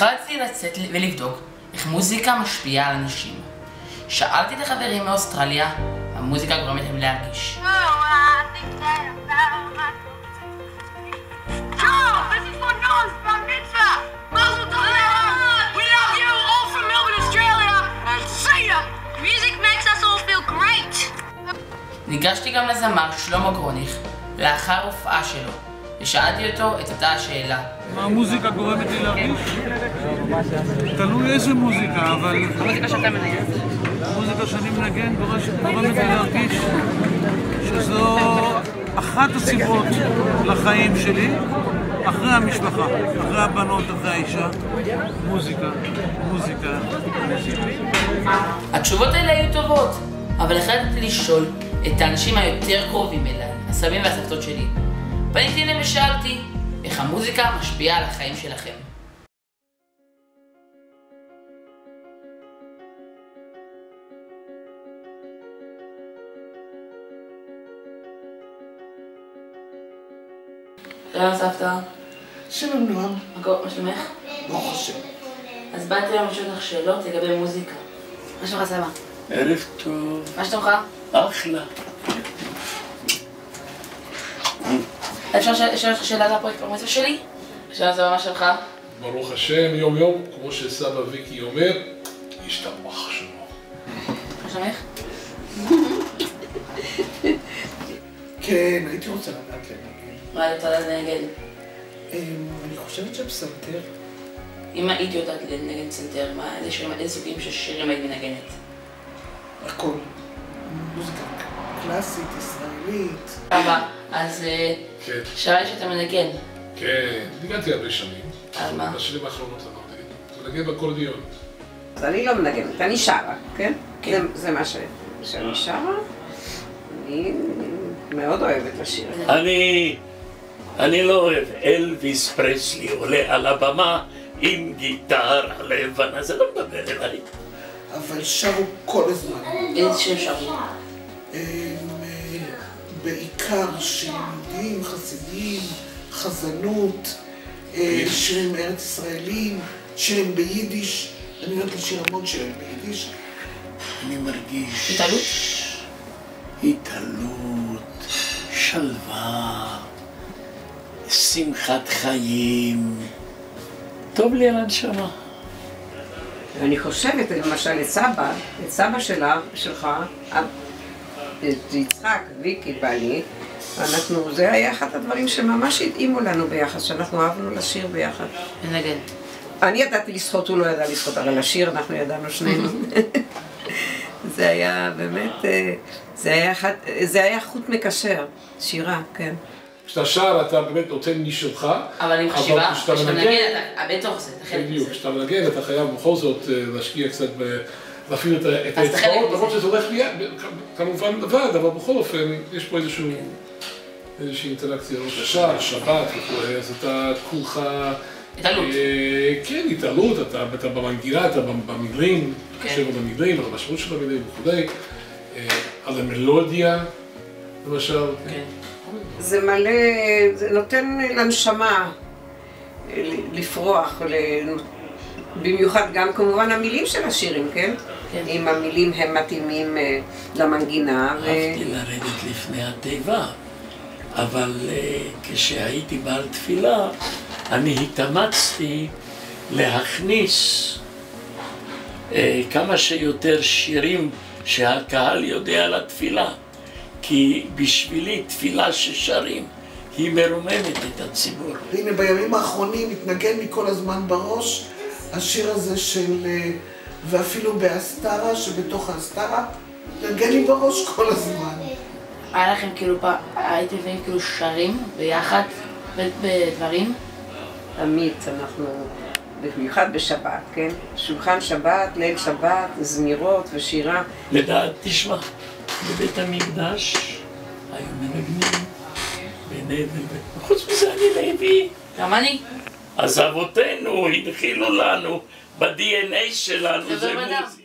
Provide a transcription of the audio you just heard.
החלטתי לצאת ולבדוק איך מוזיקה משפיעה על אנשים. שאלתי את החברים מאוסטרליה, המוזיקה גורמת להם להרגיש. ניגשתי גם לזמר שלמה גרוניך לאחר הופעה שלו, ושאלתי אותו את אותה השאלה. מה המוזיקה גורמת לי להרגיש? תלוי איזה מוזיקה, אבל... המוזיקה שאתה מנגן. המוזיקה שאני מנגן גורמת לי להרגיש שזו אחת הסיבות לחיים שלי, אחרי המשפחה, אחרי הבנות, אחרי האישה. מוזיקה, מוזיקה, מוזיקה. התשובות האלה היו טובות, אבל החלטתי לשאול את האנשים היותר קרובים אליי, הסבים והסבתות שלי. פניתי אליהם ושאלתי איך המוזיקה משפיעה על החיים שלכם. שלום סבתא. שלום נועם. מה שלומך? ברוך השם. אז באתי היום לשאול לך שאלות לגבי מוזיקה. מה שלומך סבא? ערב טוב. מה שלומך? אחלה. אפשר לשאול אותך שאלה על הפרויקט פרומציה שלי? שלום סבא, מה שלך? ברוך השם, יום יום, כמו שסבא ויקי אומר, ישתבח שמו. מה שלומך? כן, הייתי רוצה לדעת לנגן. מה היית יודעת לנגן? אני חושבת שבסנטר. אם היית יודעת לנגן סנטר, איזה סוגים של שירים היית מנגנת? הכל. מוזיקה קלאסית, ישראלית. אבא, אז שעה שאתה מנגן. כן, ניגנתי הרבה שנים. על מה? בשנים האחרונות אני מנגן באקורדיון. אז אני לא מנגנת, אני שרה, כן? זה מה שאני שרה. אני מאוד אוהבת לשיר. אני לא אוהב אלוויס פרסלי עולה על הבמה עם גיטרה לבנה, זה לא מדבר אליי. אבל שרו כל הזמן. איזה שיר שרו? בעיקר שירים יהודיים, חסידיים, חזנות, שירים ארץ ישראלים, שירים ביידיש. אני יודעת לשיר המון שירים ביידיש. אני מרגיש... התעלות? התעלות, שלווה, שמחת חיים. טוב לי על הנשמה. אני חושבת, למשל, את סבא שלך, את יצחק, ויקי ואני, זה היה אחד הדברים שממש התאימו לנו ביחד, שאנחנו אהבנו לשיר ביחד. לנגן. אני ידעתי לשחות, הוא לא ידע לשחות, אבל לשיר אנחנו ידענו שנינו. זה היה באמת, זה היה חוט מקשר, שירה, כן. כשאתה שר אתה באמת נותן משלך, אבל אני חשיבה, כשאתה מנגן אתה בתוך זה, אתה חלק בדיוק, מזה. כשאתה מנגן אתה חייב בכל זאת להשקיע קצת להפעיל את האצבעות, למרות שזה הולך כמובן לבד, אבל בכל אופן יש פה איזושהי אינטראקציה, ראש השעה, שבת וכו', אז אתה כולך... התעלות. כן, התעלות, אתה במנגינה, אתה במילים, חושב על המילים, על המשמעות של המילים וכו', על המלודיה, למשל. זה מלא, זה נותן לנשמה לפרוח, במיוחד גם כמובן המילים של השירים, כן? אם המילים הם מתאימים למנגינה. אהבתי לרדת לפני התיבה, אבל כשהייתי בעל תפילה, אני התאמצתי להכניס כמה שיותר שירים שהקהל יודע לתפילה. כי בשבילי תפילה ששרים היא מרוממת את הציבור. והנה בימים האחרונים מתנגן לי כל הזמן בראש השיר הזה של ואפילו בהסתרה, שבתוך ההסתרה מתנגן לי בראש כל הזמן. היה לכם כאילו הייתם לפעמים כאילו שרים ביחד בדברים? תמיד אנחנו, במיוחד בשבת, כן? שולחן שבת, ליל שבת, זמירות ושירה. לדעת, תשמע, בבית המקדש היו מנגנים בנבל, וחוץ מזה אני לוי. גם אני. אז אבותינו הנחילו לנו, ב-DNA שלנו זה מוזיקה.